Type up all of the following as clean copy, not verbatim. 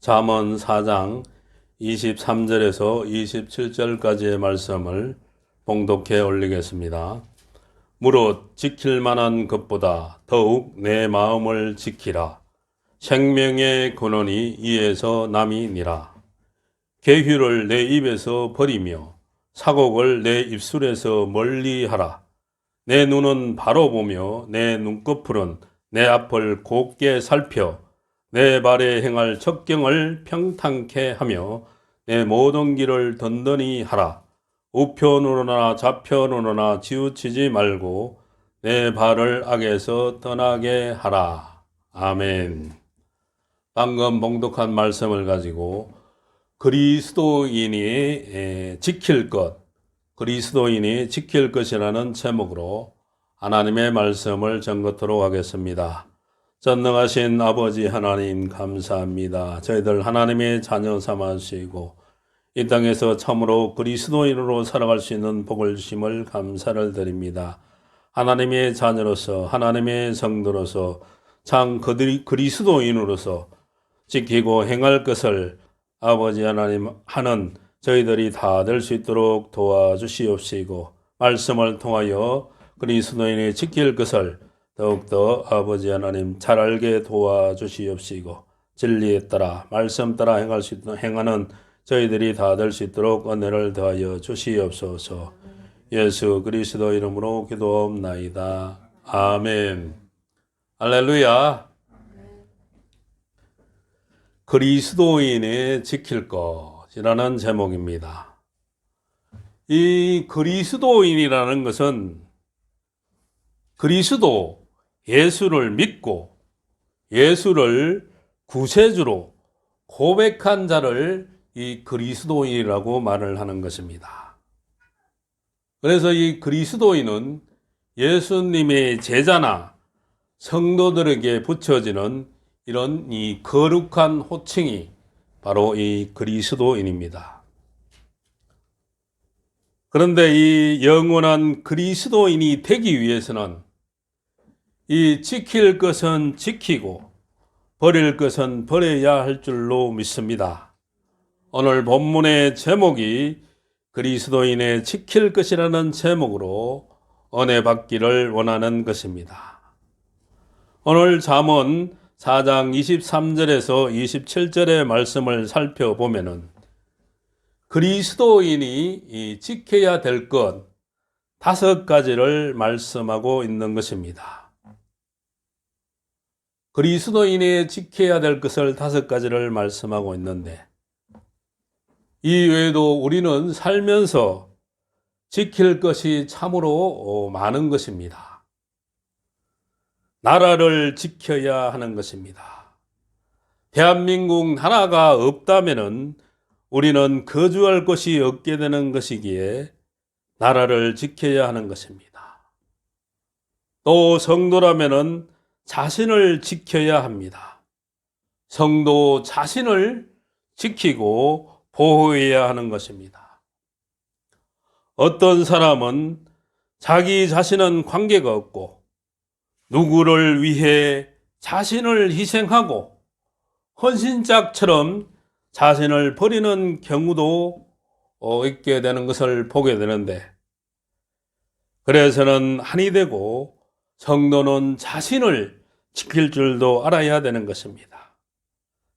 잠언 4장 23절에서 27절까지의 말씀을 봉독해 올리겠습니다. 무릇 지킬 만한 것보다 더욱 내 마음을 지키라. 생명의 근원이 이에서 남이니라. 계휘를 내 입에서 버리며 사곡을 내 입술에서 멀리하라. 내 눈은 바로 보며 내 눈꺼풀은 내 앞을 곱게 살펴 내 발에 행할 척경을 평탄케 하며 내 모든 길을 든든히 하라. 우편으로나 좌편으로나 치우치지 말고 내 발을 악에서 떠나게 하라. 아멘. 방금 봉독한 말씀을 가지고 그리스도인이 지킬 것이라는 제목으로 하나님의 말씀을 전거토록 하겠습니다. 전능하신 아버지 하나님 감사합니다. 저희들 하나님의 자녀 삼아주시고 이 땅에서 참으로 그리스도인으로 살아갈 수 있는 복을 주심을 감사를 드립니다. 하나님의 자녀로서 하나님의 성도로서 참 그리스도인으로서 지키고 행할 것을 아버지 하나님 하는 저희들이 다 될 수 있도록 도와주시옵시고 말씀을 통하여 그리스도인이 지킬 것을 더욱더 아버지 하나님 잘 알게 도와주시옵시고 진리에 따라 말씀 따라 행하는 저희들이 다 될 수 있도록 은혜를 더하여 주시옵소서. 예수 그리스도 이름으로 기도옵나이다. 아멘. 할렐루야. 그리스도인의 지킬 것이라는 제목입니다. 이 그리스도인이라는 것은 그리스도 예수를 믿고 예수를 구세주로 고백한 자를 이 그리스도인이라고 말을 하는 것입니다. 그래서 이 그리스도인은 예수님의 제자나 성도들에게 붙여지는 이런 이 거룩한 호칭이 바로 이 그리스도인입니다. 그런데 이 영원한 그리스도인이 되기 위해서는 이 지킬 것은 지키고 버릴 것은 버려야 할 줄로 믿습니다. 오늘 본문의 제목이 그리스도인의 지킬 것이라는 제목으로 은혜 받기를 원하는 것입니다. 오늘 잠언 4장 23절에서 27절의 말씀을 살펴보면은 그리스도인이 지켜야 될 것 5가지를 말씀하고 있는 것입니다. 그리스도인이 지켜야 될 것을 5가지를 말씀하고 있는데 이 외에도 우리는 살면서 지킬 것이 참으로 많은 것입니다. 나라를 지켜야 하는 것입니다. 대한민국 나라가 없다면은 우리는 거주할 곳이 없게 되는 것이기에 나라를 지켜야 하는 것입니다. 또 성도라면은 자신을 지켜야 합니다. 성도 자신을 지키고 보호해야 하는 것입니다. 어떤 사람은 자기 자신은 관계가 없고 누구를 위해 자신을 희생하고 헌신짝처럼 자신을 버리는 경우도 있게 되는 것을 보게 되는데 그래서는 한이 되고 성도는 자신을 지킬 줄도 알아야 되는 것입니다.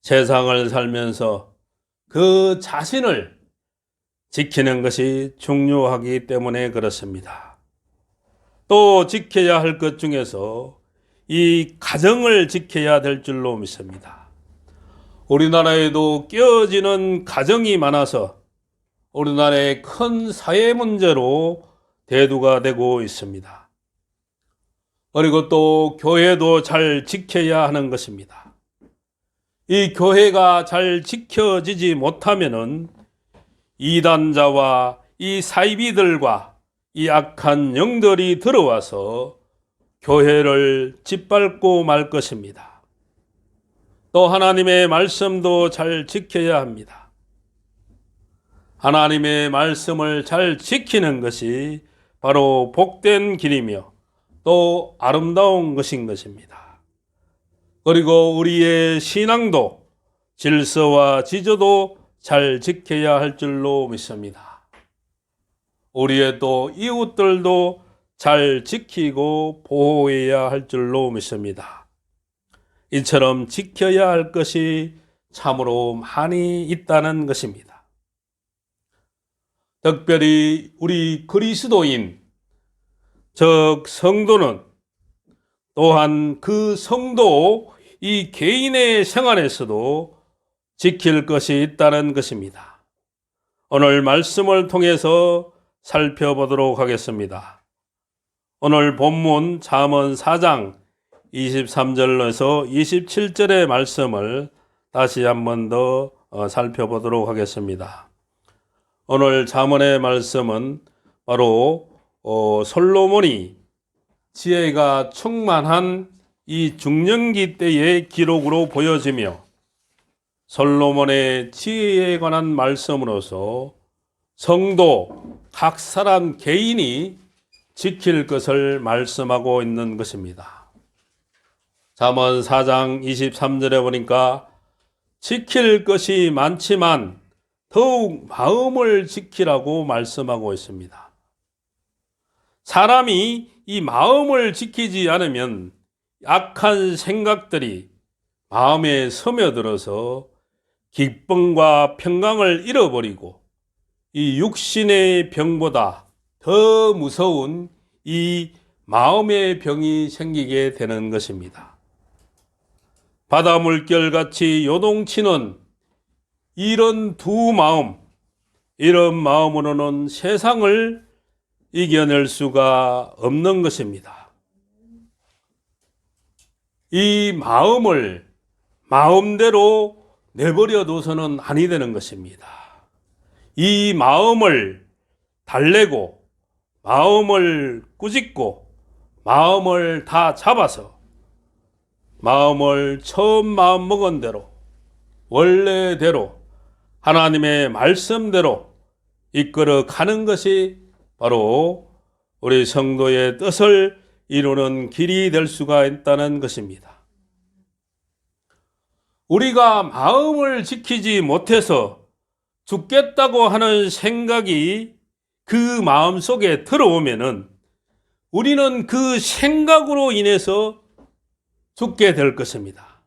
세상을 살면서 그 자신을 지키는 것이 중요하기 때문에 그렇습니다. 또 지켜야 할 것 중에서 이 가정을 지켜야 될 줄로 믿습니다. 우리나라에도 깨어지는 가정이 많아서 우리나라의 큰 사회 문제로 대두가 되고 있습니다. 그리고 또 교회도 잘 지켜야 하는 것입니다. 이 교회가 잘 지켜지지 못하면은 이단자와 이 사이비들과 이 악한 영들이 들어와서 교회를 짓밟고 말 것입니다. 또 하나님의 말씀도 잘 지켜야 합니다. 하나님의 말씀을 잘 지키는 것이 바로 복된 길이며 또 아름다운 것인 것입니다. 그리고 우리의 신앙도 질서와 지조도 잘 지켜야 할 줄로 믿습니다. 우리의 또 이웃들도 잘 지키고 보호해야 할 줄로 믿습니다. 이처럼 지켜야 할 것이 참으로 많이 있다는 것입니다. 특별히 우리 그리스도인, 즉 성도는 또한 그 성도 이 개인의 생활에서도 지킬 것이 있다는 것입니다. 오늘 말씀을 통해서 살펴보도록 하겠습니다. 오늘 본문 잠언 4장 23절에서 27절의 말씀을 다시 한 번 더 살펴보도록 하겠습니다. 오늘 잠언의 말씀은 바로 솔로몬이 지혜가 충만한 이 중년기 때의 기록으로 보여지며 솔로몬의 지혜에 관한 말씀으로서 성도 각 사람 개인이 지킬 것을 말씀하고 있는 것입니다. 잠언 4장 23절에 보니까 지킬 것이 많지만 더욱 마음을 지키라고 말씀하고 있습니다. 사람이 이 마음을 지키지 않으면 악한 생각들이 마음에 스며들어서 기쁨과 평강을 잃어버리고 이 육신의 병보다 더 무서운 이 마음의 병이 생기게 되는 것입니다. 바다 물결같이 요동치는 이런 두 마음, 이런 마음으로는 세상을 이겨낼 수가 없는 것입니다. 이 마음을 마음대로 내버려 둬서는 아니 되는 것입니다. 이 마음을 달래고 마음을 꾸짖고 마음을 다 잡아서 마음을 처음 마음 먹은 대로 원래대로 하나님의 말씀대로 이끌어 가는 것이 바로 우리 성도의 뜻을 이루는 길이 될 수가 있다는 것입니다. 우리가 마음을 지키지 못해서 죽겠다고 하는 생각이 그 마음 속에 들어오면은 우리는 그 생각으로 인해서 죽게 될 것입니다.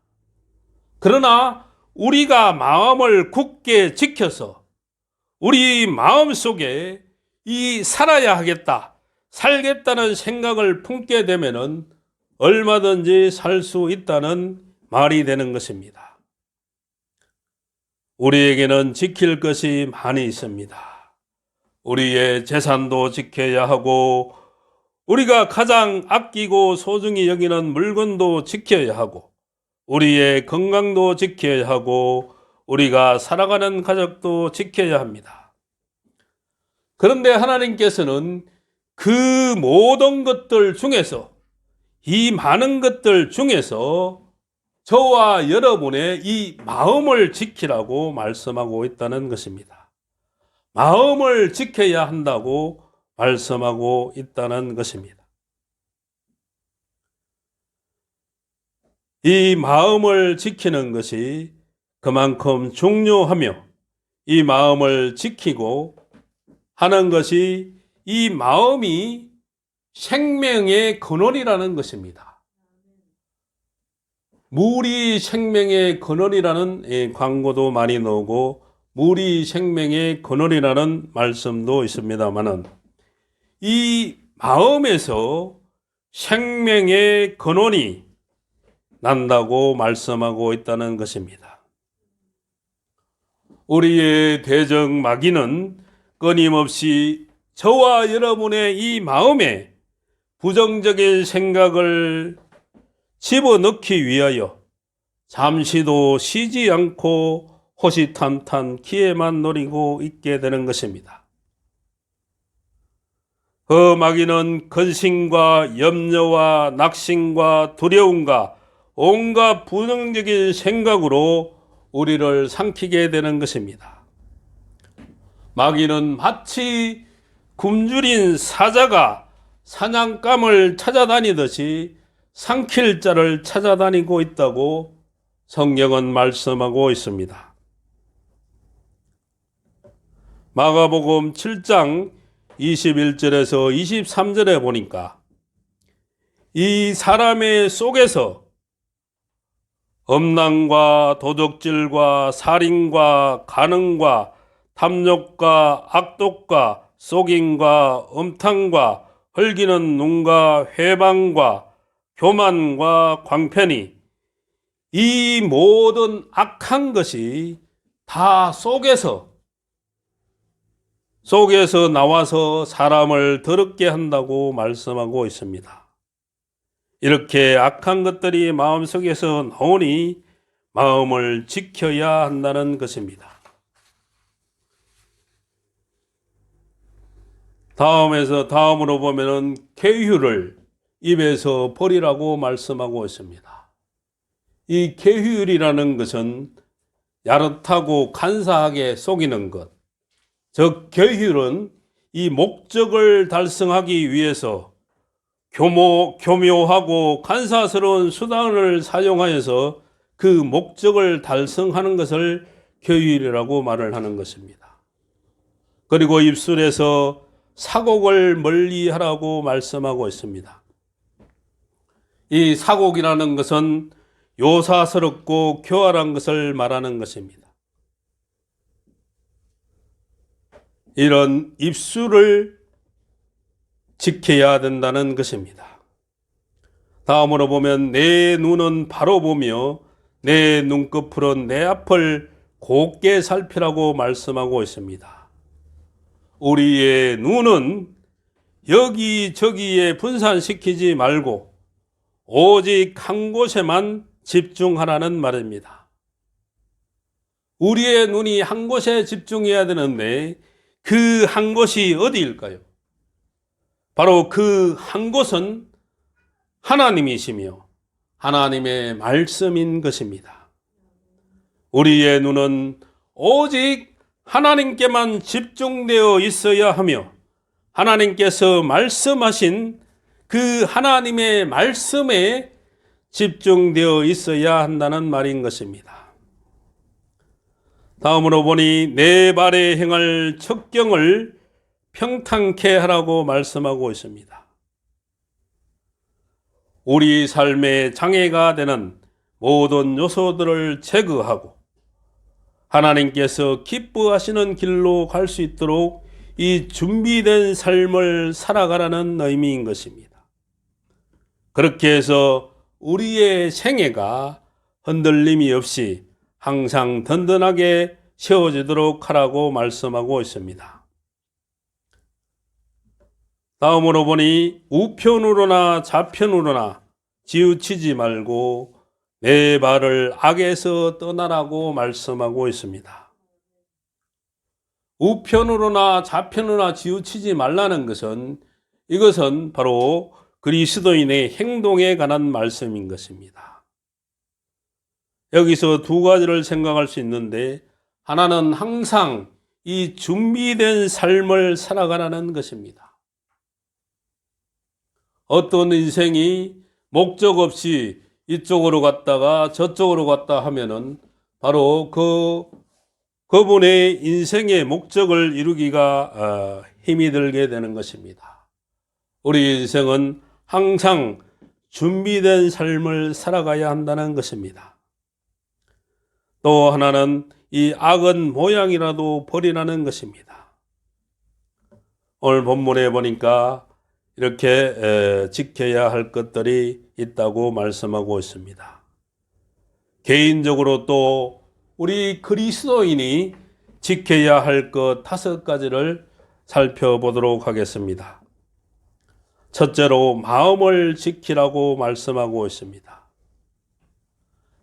그러나 우리가 마음을 굳게 지켜서 우리 마음 속에 이 살아야 하겠다, 살겠다는 생각을 품게 되면은 얼마든지 살 수 있다는 말이 되는 것입니다. 우리에게는 지킬 것이 많이 있습니다. 우리의 재산도 지켜야 하고 우리가 가장 아끼고 소중히 여기는 물건도 지켜야 하고 우리의 건강도 지켜야 하고 우리가 살아가는 가족도 지켜야 합니다. 그런데 하나님께서는 그 모든 것들 중에서 이 많은 것들 중에서 저와 여러분의 이 마음을 지키라고 말씀하고 있다는 것입니다. 마음을 지켜야 한다고 말씀하고 있다는 것입니다. 이 마음을 지키는 것이 그만큼 중요하며 이 마음을 지키고 하는 것이 이 마음이 생명의 근원이라는 것입니다. 물이 생명의 근원이라는 광고도 많이 나오고 물이 생명의 근원이라는 말씀도 있습니다만은 이 마음에서 생명의 근원이 난다고 말씀하고 있다는 것입니다. 우리의 대적 마귀는 끊임없이 저와 여러분의 이 마음에 부정적인 생각을 집어넣기 위하여 잠시도 쉬지 않고 호시탐탐 기회만 노리고 있게 되는 것입니다. 그 마귀는 근심과 염려와 낙심과 두려움과 온갖 부정적인 생각으로 우리를 삼키게 되는 것입니다. 마귀는 마치 굶주린 사자가 사냥감을 찾아다니듯이 삼킬 자를 찾아다니고 있다고 성경은 말씀하고 있습니다. 마가복음 7장 21절에서 23절에 보니까 이 사람의 속에서 음란과 도적질과 살인과 간음과 탐욕과 악독과 속임과 음탕과 헐기는 눈과 회방과 교만과 광편이 이 모든 악한 것이 다 속에서 나와서 사람을 더럽게 한다고 말씀하고 있습니다. 이렇게 악한 것들이 마음속에서 나오니 마음을 지켜야 한다는 것입니다. 다음으로 보면은 계율을 입에서 버리라고 말씀하고 있습니다. 이 계율이라는 것은 야릇하고 간사하게 속이는 것. 즉 계율은 이 목적을 달성하기 위해서 교묘하고 간사스러운 수단을 사용하여서 그 목적을 달성하는 것을 계율이라고 말을 하는 것입니다. 그리고 입술에서 사곡을 멀리하라고 말씀하고 있습니다. 이 사곡이라는 것은 요사스럽고 교활한 것을 말하는 것입니다. 이런 입술을 지켜야 된다는 것입니다. 다음으로 보면 내 눈은 바로 보며 내 눈꺼풀은 내 앞을 곱게 살피라고 말씀하고 있습니다. 우리의 눈은 여기저기에 분산시키지 말고 오직 한 곳에만 집중하라는 말입니다. 우리의 눈이 한 곳에 집중해야 되는데 그 한 곳이 어디일까요? 바로 그 한 곳은 하나님이시며 하나님의 말씀인 것입니다. 우리의 눈은 오직 하나님께만 집중되어 있어야 하며 하나님께서 말씀하신 그 하나님의 말씀에 집중되어 있어야 한다는 말인 것입니다. 다음으로 보니 내 발에 행할 척경을 평탄케 하라고 말씀하고 있습니다. 우리 삶의 장애가 되는 모든 요소들을 제거하고 하나님께서 기뻐하시는 길로 갈 수 있도록 이 준비된 삶을 살아가라는 의미인 것입니다. 그렇게 해서 우리의 생애가 흔들림이 없이 항상 든든하게 세워지도록 하라고 말씀하고 있습니다. 다음으로 보니 우편으로나 좌편으로나 치우치지 말고 내 발을 악에서 떠나라고 말씀하고 있습니다. 우편으로나 좌편으로나 치우치지 말라는 것은 이것은 바로 그리스도인의 행동에 관한 말씀인 것입니다. 여기서 두 가지를 생각할 수 있는데 하나는 항상 이 준비된 삶을 살아가라는 것입니다. 어떤 인생이 목적 없이 이쪽으로 갔다가 저쪽으로 갔다 하면은 바로 그분의 인생의 목적을 이루기가 힘이 들게 되는 것입니다. 우리 인생은 항상 준비된 삶을 살아가야 한다는 것입니다. 또 하나는 이 악은 모양이라도 버리라는 것입니다. 오늘 본문에 보니까 이렇게 지켜야 할 것들이 있다고 말씀하고 있습니다. 개인적으로 또 우리 그리스도인이 지켜야 할 것 5가지를 살펴보도록 하겠습니다. 첫째로 마음을 지키라고 말씀하고 있습니다.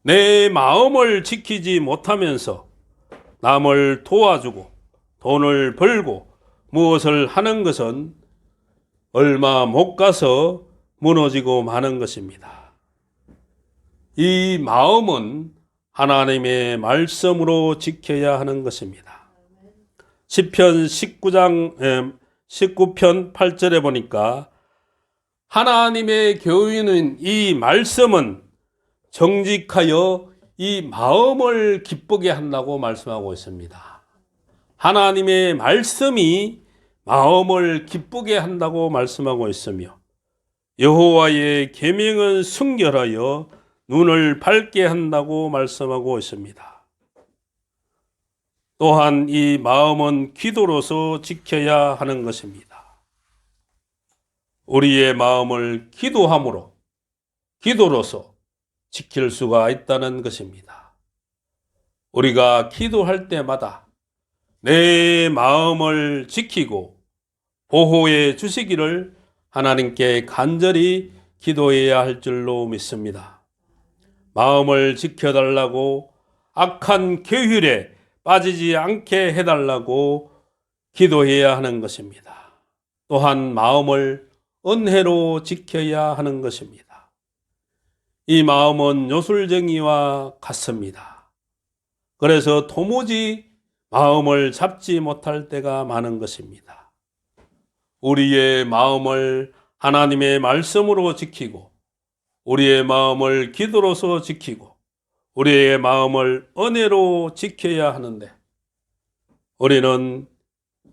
내 마음을 지키지 못하면서 남을 도와주고 돈을 벌고 무엇을 하는 것은 얼마 못 가서 무너지고 마는 것입니다. 이 마음은 하나님의 말씀으로 지켜야 하는 것입니다. 시편 19편 8절에 보니까 하나님의 교훈은 이 말씀은 정직하여 이 마음을 기쁘게 한다고 말씀하고 있습니다. 하나님의 말씀이 마음을 기쁘게 한다고 말씀하고 있으며 여호와의 계명은 순결하여 눈을 밝게 한다고 말씀하고 있습니다. 또한 이 마음은 기도로서 지켜야 하는 것입니다. 우리의 마음을 기도로서 지킬 수가 있다는 것입니다. 우리가 기도할 때마다 내 마음을 지키고 보호해 주시기를 하나님께 간절히 기도해야 할 줄로 믿습니다. 마음을 지켜달라고 악한 계율에 빠지지 않게 해달라고 기도해야 하는 것입니다. 또한 마음을 은혜로 지켜야 하는 것입니다. 이 마음은 요술쟁이와 같습니다. 그래서 도무지 마음을 잡지 못할 때가 많은 것입니다. 우리의 마음을 하나님의 말씀으로 지키고 우리의 마음을 기도로서 지키고 우리의 마음을 은혜로 지켜야 하는데 우리는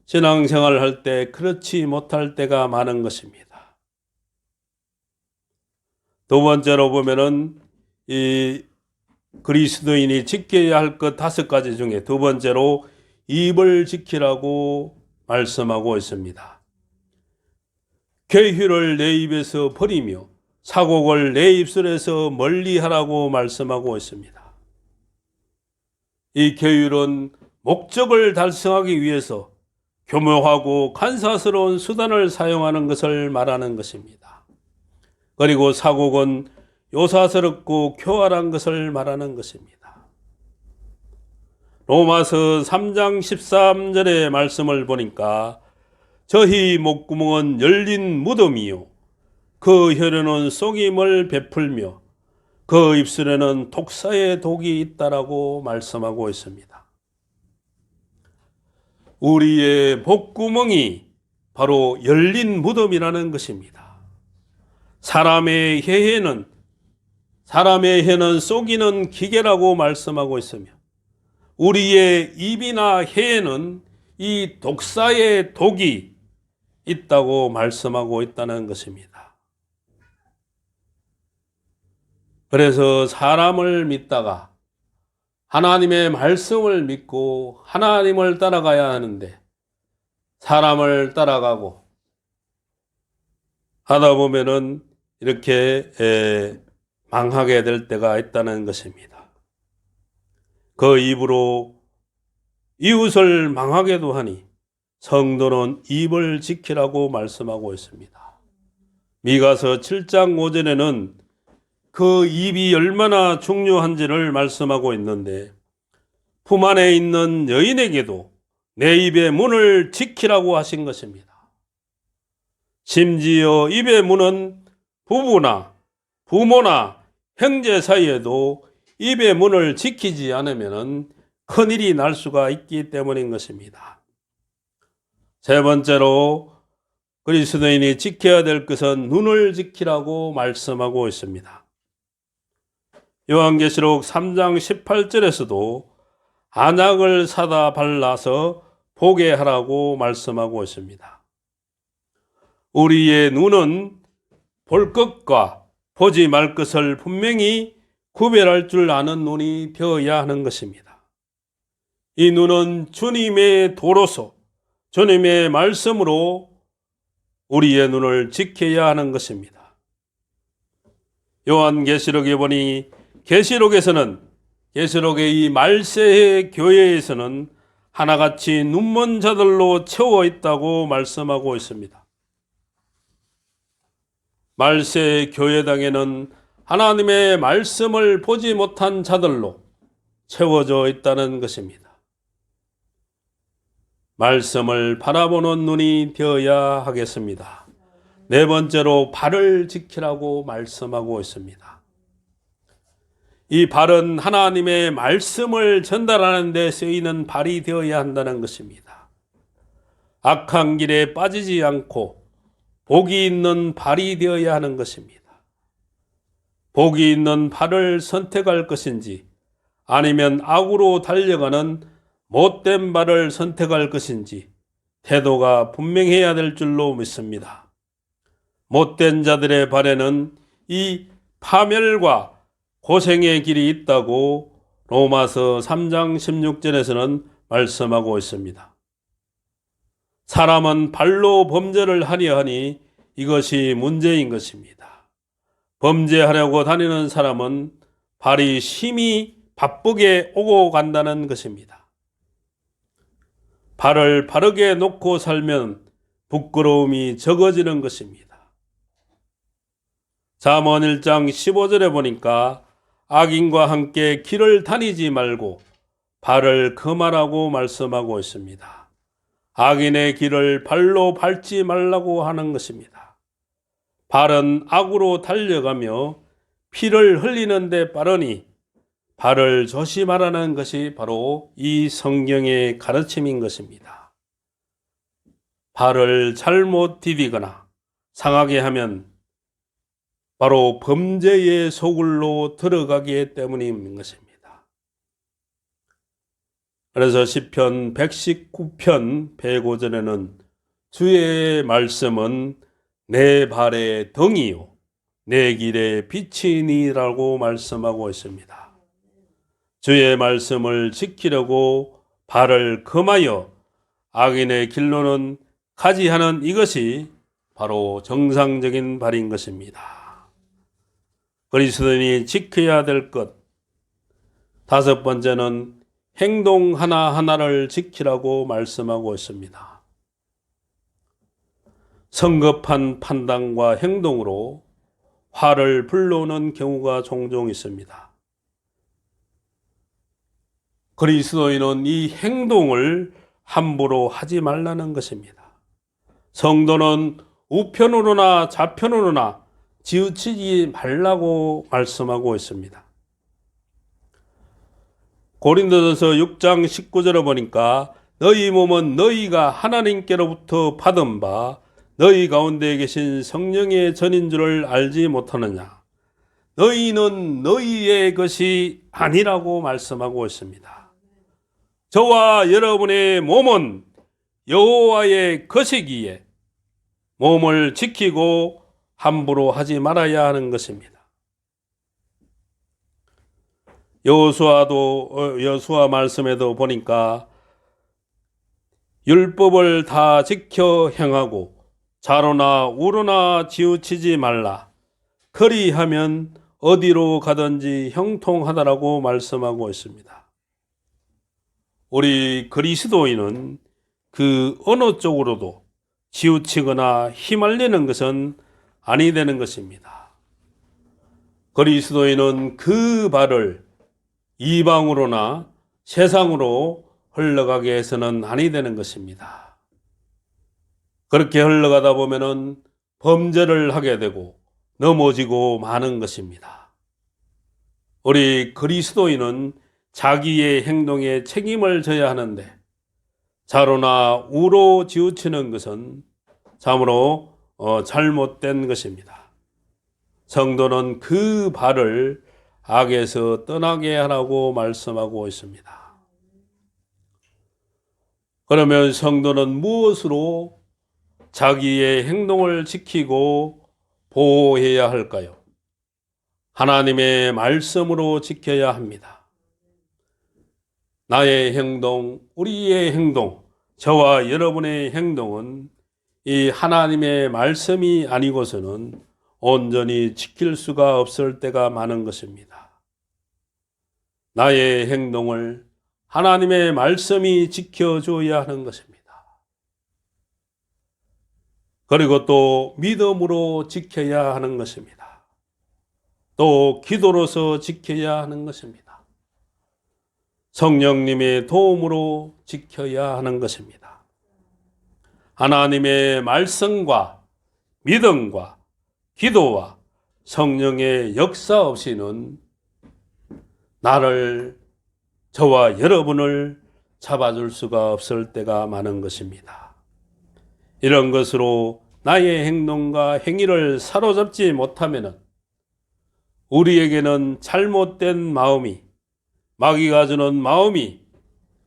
신앙생활을 할 때 그렇지 못할 때가 많은 것입니다. 두 번째로 보면은 이 그리스도인이 지켜야 할 것 5가지 중에 두 번째로 입을 지키라고 말씀하고 있습니다. 계율을 내 입에서 버리며 사곡을 내 입술에서 멀리하라고 말씀하고 있습니다. 이 계율은 목적을 달성하기 위해서 교묘하고 간사스러운 수단을 사용하는 것을 말하는 것입니다. 그리고 사곡은 요사스럽고 교활한 것을 말하는 것입니다. 로마서 3장 13절의 말씀을 보니까 저희 목구멍은 열린 무덤이요 그 혀로는 속임을 베풀며 그 입술에는 독사의 독이 있다라고 말씀하고 있습니다. 우리의 목구멍이 바로 열린 무덤이라는 것입니다. 사람의 혀는 속이는 기계라고 말씀하고 있으며 우리의 입이나 혀에는 이 독사의 독이 있다고 말씀하고 있다는 것입니다. 그래서 사람을 믿다가 하나님의 말씀을 믿고 하나님을 따라가야 하는데 사람을 따라가고 하다 보면은 이렇게 망하게 될 때가 있다는 것입니다. 그 입으로 이웃을 망하게도 하니 성도는 입을 지키라고 말씀하고 있습니다. 미가서 7장 5절에는 그 입이 얼마나 중요한지를 말씀하고 있는데 품 안에 있는 여인에게도 내 입의 문을 지키라고 하신 것입니다. 심지어 입의 문은 부모나 형제 사이에도 입의 문을 지키지 않으면 큰일이 날 수가 있기 때문인 것입니다. 세 번째로 그리스도인이 지켜야 될 것은 눈을 지키라고 말씀하고 있습니다. 요한계시록 3장 18절에서도 안약을 사다 발라서 보게 하라고 말씀하고 있습니다. 우리의 눈은 볼 것과 보지 말 것을 분명히 구별할 줄 아는 눈이 되어야 하는 것입니다. 이 눈은 주님의 도로서 주님의 말씀으로 우리의 눈을 지켜야 하는 것입니다. 요한계시록에 보니 계시록의 이 말세의 교회에서는 하나같이 눈먼 자들로 채워 있다고 말씀하고 있습니다. 말세의 교회당에는 하나님의 말씀을 보지 못한 자들로 채워져 있다는 것입니다. 말씀을 바라보는 눈이 되어야 하겠습니다. 네 번째로 발을 지키라고 말씀하고 있습니다. 이 발은 하나님의 말씀을 전달하는 데 쓰이는 발이 되어야 한다는 것입니다. 악한 길에 빠지지 않고 복이 있는 발이 되어야 하는 것입니다. 복이 있는 발을 선택할 것인지 아니면 악으로 달려가는 못된 발을 선택할 것인지 태도가 분명해야 될 줄로 믿습니다. 못된 자들의 발에는 이 파멸과 고생의 길이 있다고 로마서 3장 16절에서는 말씀하고 있습니다. 사람은 발로 범죄를 하려 하니 이것이 문제인 것입니다. 범죄하려고 다니는 사람은 발이 심히 바쁘게 오고 간다는 것입니다. 발을 바르게 놓고 살면 부끄러움이 적어지는 것입니다. 잠언 1장 15절에 보니까 악인과 함께 길을 다니지 말고 발을 금하라고 말씀하고 있습니다. 악인의 길을 발로 밟지 말라고 하는 것입니다. 발은 악으로 달려가며 피를 흘리는 데 빠르니 발을 조심하라는 것이 바로 이 성경의 가르침인 것입니다. 발을 잘못 디디거나 상하게 하면 바로 범죄의 소굴로 들어가기 때문인 것입니다. 그래서 시편 119편 105절에는 주의 말씀은 내 발의 등이요 내 길의 빛이니라고 말씀하고 있습니다. 주의 말씀을 지키려고 발을 금하여 악인의 길로는 가지 않은 이것이 바로 정상적인 발인 것입니다. 그리스도인이 지켜야 될 것, 다섯 번째는 행동 하나하나를 지키라고 말씀하고 있습니다. 성급한 판단과 행동으로 화를 불러오는 경우가 종종 있습니다. 그리스도인은 이 행동을 함부로 하지 말라는 것입니다. 성도는 우편으로나 좌편으로나 치우치지 말라고 말씀하고 있습니다. 고린도전서 6장 19절에 보니까 너희 몸은 너희가 하나님께로부터 받은 바 너희 가운데 계신 성령의 전인 줄을 알지 못하느냐. 너희는 너희의 것이 아니라고 말씀하고 있습니다. 저와 여러분의 몸은 여호와의 것이기에 몸을 지키고 함부로 하지 말아야 하는 것입니다. 여호수아 말씀에도 보니까 율법을 다 지켜 행하고 좌로나 우로나 치우치지 말라. 그리하면 어디로 가든지 형통하다라고 말씀하고 있습니다. 우리 그리스도인은 그 어느 쪽으로도 치우치거나 휘말리는 것은 아니 되는 것입니다. 그리스도인은 그 발을 이방으로나 세상으로 흘러가게 해서는 아니 되는 것입니다. 그렇게 흘러가다 보면은 범죄를 하게 되고 넘어지고 마는 것입니다. 우리 그리스도인은 자기의 행동에 책임을 져야 하는데 좌로나 우로 치우치는 것은 참으로 잘못된 것입니다. 성도는 그 발을 악에서 떠나게 하라고 말씀하고 있습니다. 그러면 성도는 무엇으로 자기의 행동을 지키고 보호해야 할까요? 하나님의 말씀으로 지켜야 합니다. 나의 행동, 우리의 행동, 저와 여러분의 행동은 이 하나님의 말씀이 아니고서는 온전히 지킬 수가 없을 때가 많은 것입니다. 나의 행동을 하나님의 말씀이 지켜줘야 하는 것입니다. 그리고 또 믿음으로 지켜야 하는 것입니다. 또 기도로서 지켜야 하는 것입니다. 성령님의 도움으로 지켜야 하는 것입니다. 하나님의 말씀과 믿음과 기도와 성령의 역사 없이는 나를, 저와 여러분을 잡아줄 수가 없을 때가 많은 것입니다. 이런 것으로 나의 행동과 행위를 사로잡지 못하면 우리에게는 잘못된 마음이 마귀가 주는 마음이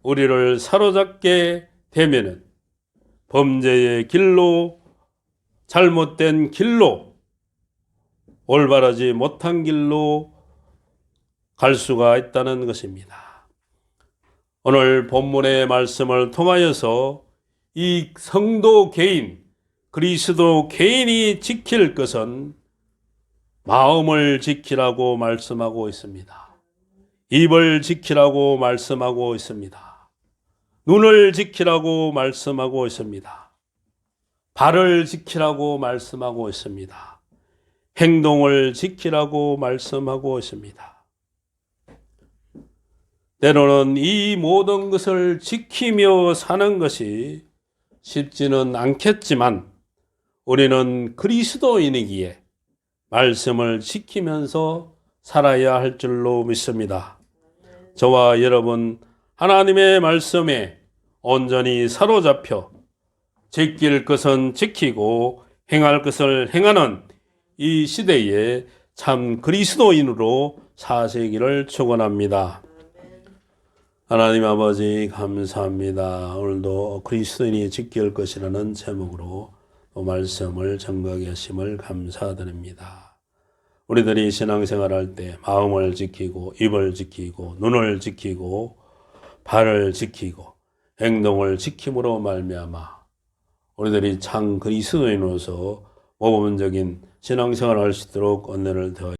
우리를 사로잡게 되면은 범죄의 길로, 잘못된 길로, 올바르지 못한 길로 갈 수가 있다는 것입니다. 오늘 본문의 말씀을 통하여서 이 성도 개인, 그리스도 개인이 지킬 것은 마음을 지키라고 말씀하고 있습니다. 입을 지키라고 말씀하고 있습니다. 눈을 지키라고 말씀하고 있습니다. 발을 지키라고 말씀하고 있습니다. 행동을 지키라고 말씀하고 있습니다. 때로는 이 모든 것을 지키며 사는 것이 쉽지는 않겠지만 우리는 그리스도인이기에 말씀을 지키면서 살아야 할 줄로 믿습니다. 저와 여러분 하나님의 말씀에 온전히 사로잡혀 지킬 것은 지키고 행할 것을 행하는 이 시대에 참 그리스도인으로 사시기를 축원합니다. 하나님 아버지 감사합니다. 오늘도 그리스도인이 지킬 것이라는 제목으로 말씀을 정박하게 하심을 감사드립니다. 우리들이 신앙생활할 때 마음을 지키고 입을 지키고 눈을 지키고 발을 지키고 행동을 지킴으로 말미암아 우리들이 참 그리스도인으로서 모범적인 신앙생활을 할 수 있도록 은혜를 더하여